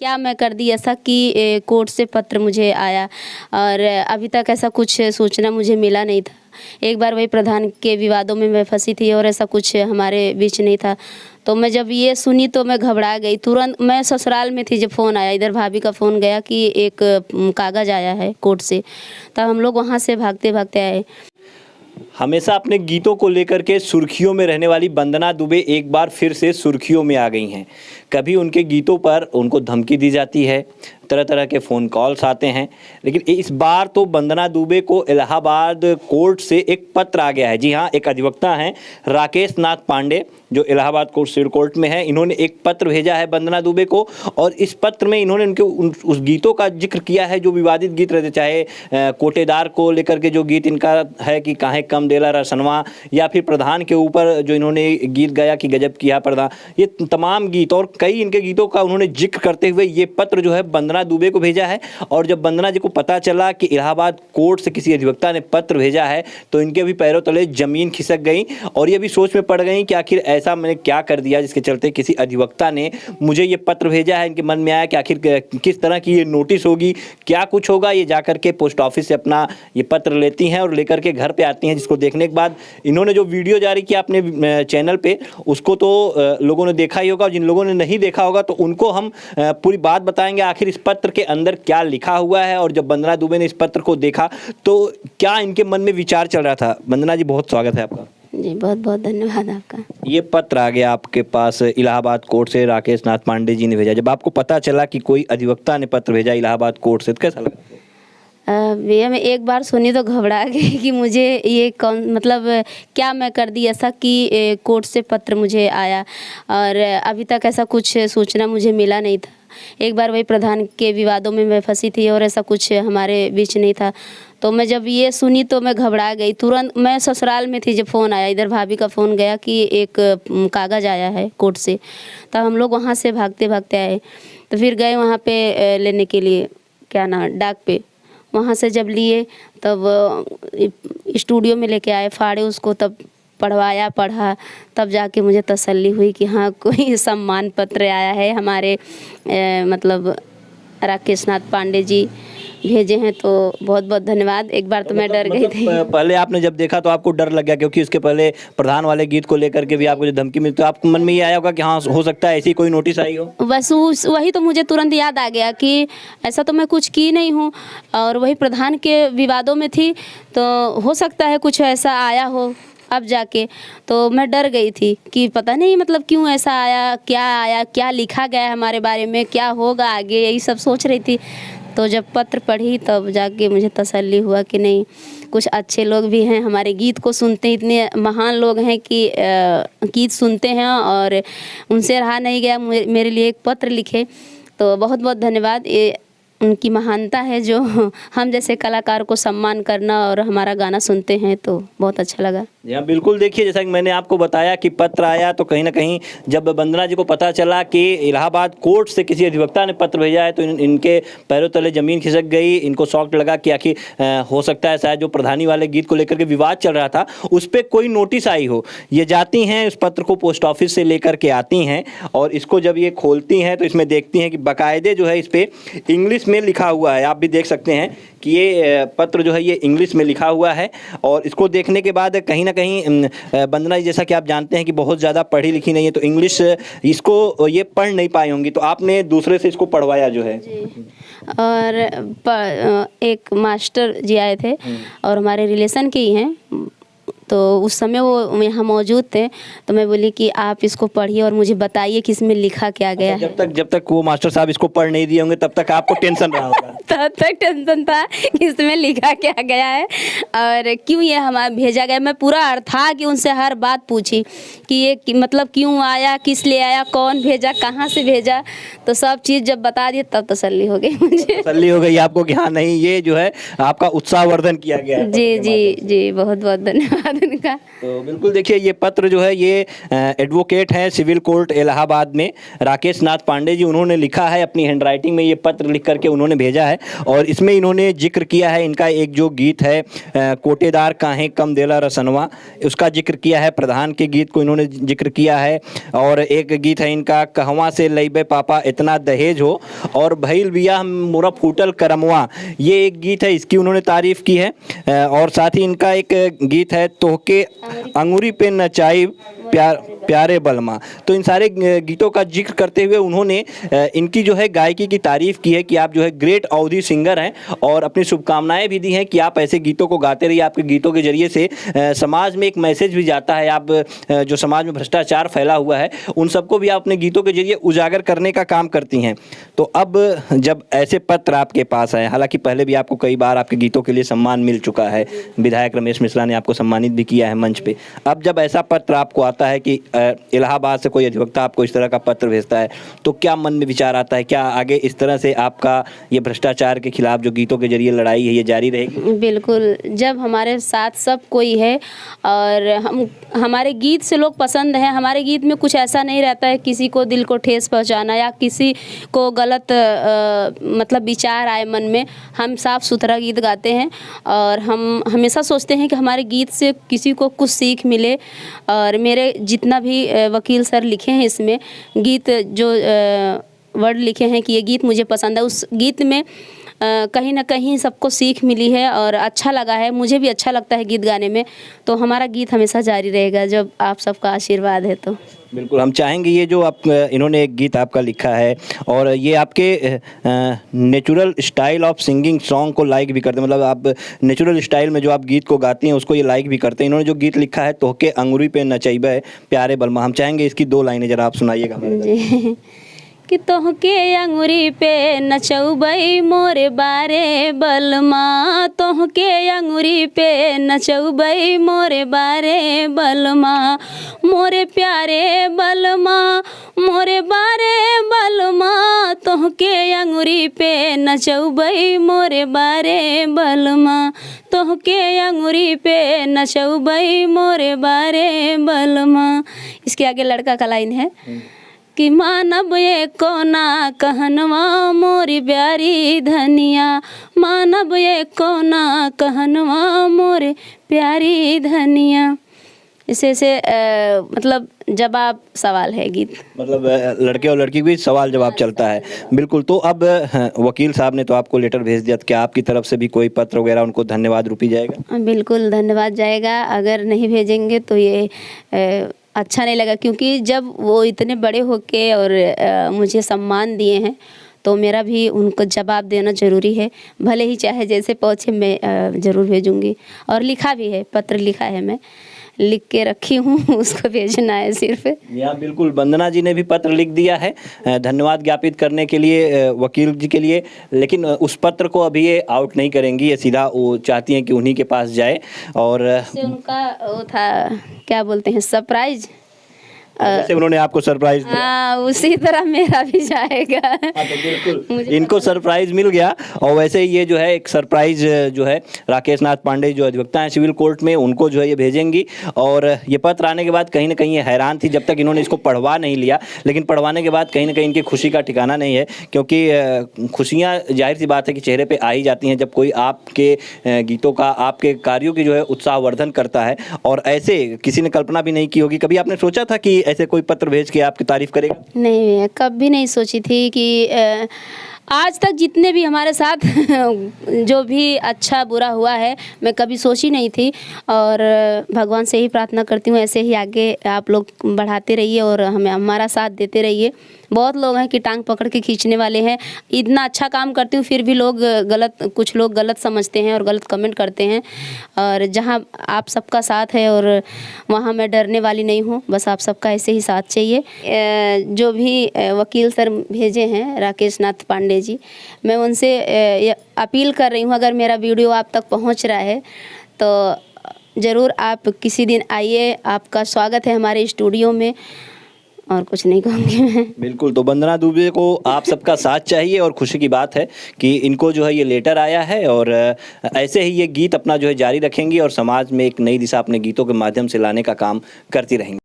क्या मैं कर दी ऐसा कि कोर्ट से पत्र मुझे आया और अभी तक ऐसा कुछ सूचना मुझे मिला नहीं था। एक बार वही प्रधान के विवादों में मैं फंसी थी और ऐसा कुछ हमारे बीच नहीं था। तो मैं जब ये सुनी तो मैं घबरा गई। तुरंत मैं ससुराल में थी जब फ़ोन आया, इधर भाभी का फ़ोन गया कि एक कागज़ आया है कोर्ट से। तब हम लोग वहाँ से भागते भागते आए। हमेशा अपने गीतों को लेकर के सुर्खियों में रहने वाली वंदना दुबे एक बार फिर से सुर्खियों में आ गई हैं। कभी उनके गीतों पर उनको धमकी दी जाती है, तरह तरह के फ़ोन कॉल्स आते हैं, लेकिन इस बार तो वंदना दुबे को इलाहाबाद कोर्ट से एक पत्र आ गया है। जी हाँ, एक अधिवक्ता हैं राकेश नाथ पांडे जो इलाहाबाद कोर्ट सिविल कोर्ट में है। इन्होंने एक पत्र भेजा है वंदना दुबे को और इस पत्र में इन्होंने उनके उस गीतों का जिक्र किया है जो विवादित गीत रहते, चाहे कोटेदार को लेकर के जो गीत इनका है कि काहे कम देला रसनवा, या फिर प्रधान के ऊपर जो इन्होंने गीत गाया कि गजब किया प्रधान, ये तमाम गीत और कई इनके गीतों का उन्होंने जिक्र करते हुए ये पत्र जो है वंदना दुबे को भेजा है। और जब वंदना जी को पता चला कि इलाहाबाद कोर्ट से किसी अधिवक्ता ने पत्र भेजा है तो इनके भी पैरों तले जमीन खिसक गई और ये भी सोच में पड़ गई कि आखिर ऐसा मैंने क्या कर दिया जिसके चलते किसी अधिवक्ता ने मुझे ये पत्र भेजा है। इनके मन में आया कि आखिर किस तरह की ये नोटिस होगी, क्या कुछ होगा। ये जाकर के पोस्ट ऑफिस से अपना ये पत्र लेती हैं और लेकर के घर पे आती हैं, जिसको देखने के बाद इन्होंने जो वीडियो जारी किया अपने चैनल पे उसको तो लोगों ने देखा ही होगा और जिन लोगों ने नहीं देखा होगा तो उनको हम पूरी बात बताएंगे आखिर इस पत्र के अंदर क्या लिखा हुआ है। और जब वंदना दुबे ने इस पत्र को देखा तो क्या इनके मन में विचार चल रहा था। वंदना जी, बहुत स्वागत है आपका। जी, बहुत बहुत धन्यवाद आपका। ये पत्र आ गया आपके पास इलाहाबाद कोर्ट से, राकेश नाथ पांडे जी ने भेजा। जब आपको पता चला कि कोई अधिवक्ता ने पत्र भेजा इलाहाबाद कोर्ट से तो कैसा लगा? भैया मैं एक बार सुनी तो घबरा गई कि मुझे ये कौन, मतलब क्या मैं कर दी ऐसा कि कोर्ट से पत्र मुझे आया और अभी तक ऐसा कुछ सूचना मुझे मिला नहीं था। एक बार वही प्रधान के विवादों में मैं फंसी थी और ऐसा कुछ हमारे बीच नहीं था। तो मैं जब ये सुनी तो मैं घबरा गई। तुरंत मैं ससुराल में थी जब फ़ोन आया, इधर भाभी का फ़ोन गया कि एक कागज़ आया है कोर्ट से। तब हम लोग वहाँ से भागते भागते आए। तो फिर गए वहाँ पे लेने के लिए, क्या नाम, डाक पे। वहाँ से जब लिए तब स्टूडियो में लेके आए, फाड़े उसको, तब पढ़वाया, पढ़ा, तब जाके मुझे तसल्ली हुई कि हाँ कोई सम्मान पत्र आया है हमारे मतलब राकेश नाथ पांडे जी भेजे हैं। तो बहुत बहुत धन्यवाद। एक बार तो मैं डर गई थी। पहले आपने जब देखा तो आपको डर लग गया क्योंकि उसके पहले प्रधान वाले गीत को लेकर के भी आपको जो धमकी मिली तो आपको मन में ये आया होगा कि हाँ हो सकता है ऐसी कोई नोटिस आई हो। बस वही तो मुझे तुरंत याद आ गया कि ऐसा तो मैं कुछ की नहीं हूँ और वही प्रधान के विवादों में थी, तो हो सकता है कुछ ऐसा आया हो। अब जाके तो मैं डर गई थी कि पता नहीं मतलब क्यों ऐसा आया, क्या लिखा गया है हमारे बारे में, क्या होगा आगे, यही सब सोच रही थी। तो जब पत्र पढ़ी तब जाके मुझे तसल्ली हुआ कि नहीं, कुछ अच्छे लोग भी हैं, हमारे गीत को सुनते हैं, इतने महान लोग हैं कि गीत सुनते हैं और उनसे रहा नहीं गया, मेरे लिए एक पत्र लिखे। तो बहुत बहुत धन्यवाद। ये उनकी महानता है जो हम जैसे कलाकार को सम्मान करना और हमारा गाना सुनते हैं, तो बहुत अच्छा लगा। जी हाँ, बिल्कुल। देखिए, जैसा कि मैंने आपको बताया कि पत्र आया तो कहीं ना कहीं जब वंदना जी को पता चला कि इलाहाबाद कोर्ट से किसी अधिवक्ता ने पत्र भेजा है तो इनके पैरों तले ज़मीन खिसक गई। इनको शौक लगा कि आखिर हो सकता है शायद जो प्रधानी वाले गीत को लेकर के विवाद चल रहा था उस पर कोई नोटिस आई हो। ये जाती हैं, उस पत्र को पोस्ट ऑफिस से लेकर के आती हैं और इसको जब ये खोलती हैं तो इसमें देखती हैं कि बाकायदे जो है इस पर इंग्लिश में लिखा हुआ है। आप भी देख सकते हैं कि ये पत्र जो है ये इंग्लिश में लिखा हुआ है और इसको देखने के बाद कहीं ना कहीं वंदना जी, जैसा कि आप जानते हैं कि बहुत ज़्यादा पढ़ी लिखी नहीं है तो इंग्लिश इसको ये पढ़ नहीं पाई होंगी, तो आपने दूसरे से इसको पढ़वाया जो है। और एक मास्टर जी आए थे और हमारे रिलेशन के ही हैं, तो उस समय वो यहाँ मौजूद थे। तो मैं बोली कि आप इसको पढ़िए और मुझे बताइए कि इसमें लिखा क्या गया है। जब तक वो मास्टर साहब इसको पढ़ नहीं दिए होंगे तब तक आपको टेंशन रहा होगा। तब तक टेंशन था कि इसमें लिखा क्या गया है और क्यों ये हमारा भेजा गया। मैं पूरा अर्थात कि उनसे हर बात पूछी कि ये मतलब क्यों आया, किस लिए आया, कौन भेजा, कहाँ से भेजा। तो सब चीज़ जब बता दिए तब तसल्ली हो गई मुझे। तसल्ली हो गई आपको कि हाँ नहीं, ये जो है आपका उत्साहवर्धन किया गया है। जी जी जी, बहुत बहुत धन्यवाद उनका। तो बिल्कुल देखिए, ये पत्र जो है ये एडवोकेट हैं सिविल कोर्ट इलाहाबाद में राकेश नाथ पांडे जी, उन्होंने लिखा है अपनी हैंडराइटिंग में, ये पत्र लिख करके उन्होंने भेजा है। और इसमें इन्होंने जिक्र किया है, इनका एक जो गीत है कोटेदार काहे कम देला रसनवा, उसका जिक्र किया है, प्रधान के गीत को इन्होंने जिक्र किया है। और एक गीत है इनका कहवा से लइबे पापा इतना दहेज हो, और भइल बिया मोरा फूटल करमवा, ये एक गीत है, इसकी उन्होंने तारीफ की है। और साथ ही इनका एक गीत है तोहके अंगूरी पे नचाई प्यारे बलमा। तो इन सारे गीतों का जिक्र करते हुए उन्होंने इनकी जो है गायकी की तारीफ की है कि आप जो है ग्रेट अवधी सिंगर हैं, और अपनी शुभकामनाएं भी दी हैं कि आप ऐसे गीतों को गाते रहिए। आपके गीतों के जरिए से समाज में एक मैसेज भी जाता है, आप जो समाज में भ्रष्टाचार फैला हुआ है उन सबको भी आप अपने गीतों के जरिए उजागर करने का काम करती हैं। तो अब जब ऐसे पत्र आपके पास आए, हालांकि पहले भी आपको कई बार आपके गीतों के लिए सम्मान मिल चुका है, विधायक रमेश मिश्रा ने आपको सम्मानित भी किया है मंच पे, अब जब ऐसा पत्र आपको आता है कि इलाहाबाद से कोई अधिवक्ता आपको इस तरह का पत्र भेजता है, तो क्या मन में विचार आता है? क्या आगे इस तरह से आपका ये भ्रष्टाचार के खिलाफ जो गीतों के जरिए लड़ाई है ये जारी रहेगी? बिल्कुल, जब हमारे साथ सब कोई है और हमारे गीत से लोग पसंद हैं, हमारे गीत में कुछ ऐसा नहीं रहता है किसी को दिल को ठेस पहुंचाना या किसी को गलत मतलब विचार आए मन में, हम साफ सुथरा गीत गाते हैं और हम हमेशा सोचते हैं कि हमारे गीत से किसी को कुछ सीख मिले। और मेरे जितना भी वकील सर लिखे हैं इसमें गीत, जो वर्ड लिखे हैं कि ये गीत मुझे पसंद है, उस गीत में कहीं ना कहीं सबको सीख मिली है और अच्छा लगा है, मुझे भी अच्छा लगता है गीत गाने में। तो हमारा गीत हमेशा जारी रहेगा जब आप सबका आशीर्वाद है तो। बिल्कुल, हम चाहेंगे ये जो आप इन्होंने एक गीत आपका लिखा है और ये आपके natural style of singing song को लाइक भी करते हैं, मतलब आप नेचुरल स्टाइल में जो आप गीत को गाती हैं उसको ये लाइक भी करते हैं। इन्होंने जो गीत लिखा है तोहके अंगूरी पे नचैबे प्यारे बलमा, हम चाहेंगे इसकी 2 लाइनें जरा आप सुनाइएगा। जी कि तोहके अंगूरी पे नचौबै मोरे बारे बलमा, तोहके अंगूरी पे नचौबै मोरे बारे बलमा, मोरे प्यारे बलमा, मोरे बारे बलमा, तोहके अंगूरी पे नचौबै मोरे बारे बलमा, तोहके अंगूरी पे नचौबै मोरे बारे बलमा। इसके आगे लड़का का लाइन है कि मानब ये कोना कहनवा मोरी प्यारी धनिया, मानब ये कोना कहनवा मोरे प्यारी धनिया। इसे मतलब जवाब सवाल है गीत, मतलब लड़के और लड़की के बीच सवाल जवाब चलता है। बिल्कुल, तो अब वकील साहब ने तो आपको लेटर भेज दिया, क्या आपकी तरफ से भी कोई पत्र वगैरह उनको धन्यवाद रूपी जाएगा? बिल्कुल धन्यवाद जाएगा, अगर नहीं भेजेंगे तो ये अच्छा नहीं लगा, क्योंकि जब वो इतने बड़े होके और मुझे सम्मान दिए हैं तो मेरा भी उनको जवाब देना ज़रूरी है, भले ही चाहे जैसे पहुँचे मैं ज़रूर भेजूँगी। और लिखा भी है, पत्र लिखा है, मैं लिख के रखी हूँ, उसको भेजना है सिर्फ। यहाँ बिल्कुल वंदना जी ने भी पत्र लिख दिया है धन्यवाद ज्ञापित करने के लिए वकील जी के लिए, लेकिन उस पत्र को अभी ये आउट नहीं करेंगी, ये सीधा वो चाहती हैं कि उन्हीं के पास जाए। और उनका वो था, क्या बोलते हैं, सरप्राइज, जैसे उन्होंने आपको सरप्राइज दिया, हाँ उसी तरह मेरा भी जाएगा। तो बिल्कुल इनको सरप्राइज मिल गया। और वैसे ही ये जो है एक सरप्राइज जो है राकेश नाथ पांडे जो अधिवक्ता हैं सिविल कोर्ट में, उनको जो है ये भेजेंगी। और ये पत्र आने के बाद कहीं ना कहीं ये हैरान थी जब तक इन्होंने इसको पढ़वा नहीं लिया, लेकिन पढ़वाने के बाद कहीं ना कहीं इनकी खुशी का ठिकाना नहीं है, क्योंकि खुशियाँ जाहिर सी बात है कि चेहरे पर आ ही जाती हैं जब कोई आपके गीतों का, आपके कार्यों की जो है उत्साहवर्धन करता है। और ऐसे किसी ने कल्पना भी नहीं की होगी, कभी आपने सोचा था कि ऐसे कोई पत्र भेज के आपकी तारीफ करेगा? नहीं, कभी नहीं सोची थी कि आज तक जितने भी हमारे साथ जो भी अच्छा बुरा हुआ है मैं कभी सोची नहीं थी। और भगवान से ही प्रार्थना करती हूँ ऐसे ही आगे आप लोग बढ़ाते रहिए और हमें हमारा साथ देते रहिए। बहुत लोग हैं कि टांग पकड़ के खींचने वाले हैं, इतना अच्छा काम करती हूँ फिर भी लोग कुछ लोग गलत समझते हैं और गलत कमेंट करते हैं। और जहाँ आप सबका साथ है और वहाँ मैं डरने वाली नहीं हूँ, बस आप सबका ऐसे ही साथ चाहिए। जो भी वकील सर भेजे हैं राकेश नाथ पांडे जी, मैं उनसे अपील कर रही हूँ, अगर मेरा वीडियो आप तक पहुँच रहा है तो ज़रूर आप किसी दिन आइए, आपका स्वागत है हमारे स्टूडियो में। और कुछ नहीं कहूँगी मैं। बिल्कुल, तो वंदना दुबे को आप सबका साथ चाहिए और खुशी की बात है कि इनको जो है ये लेटर आया है और ऐसे ही ये गीत अपना जो है जारी रखेंगी और समाज में एक नई दिशा अपने गीतों के माध्यम से लाने का काम करती रहेंगी।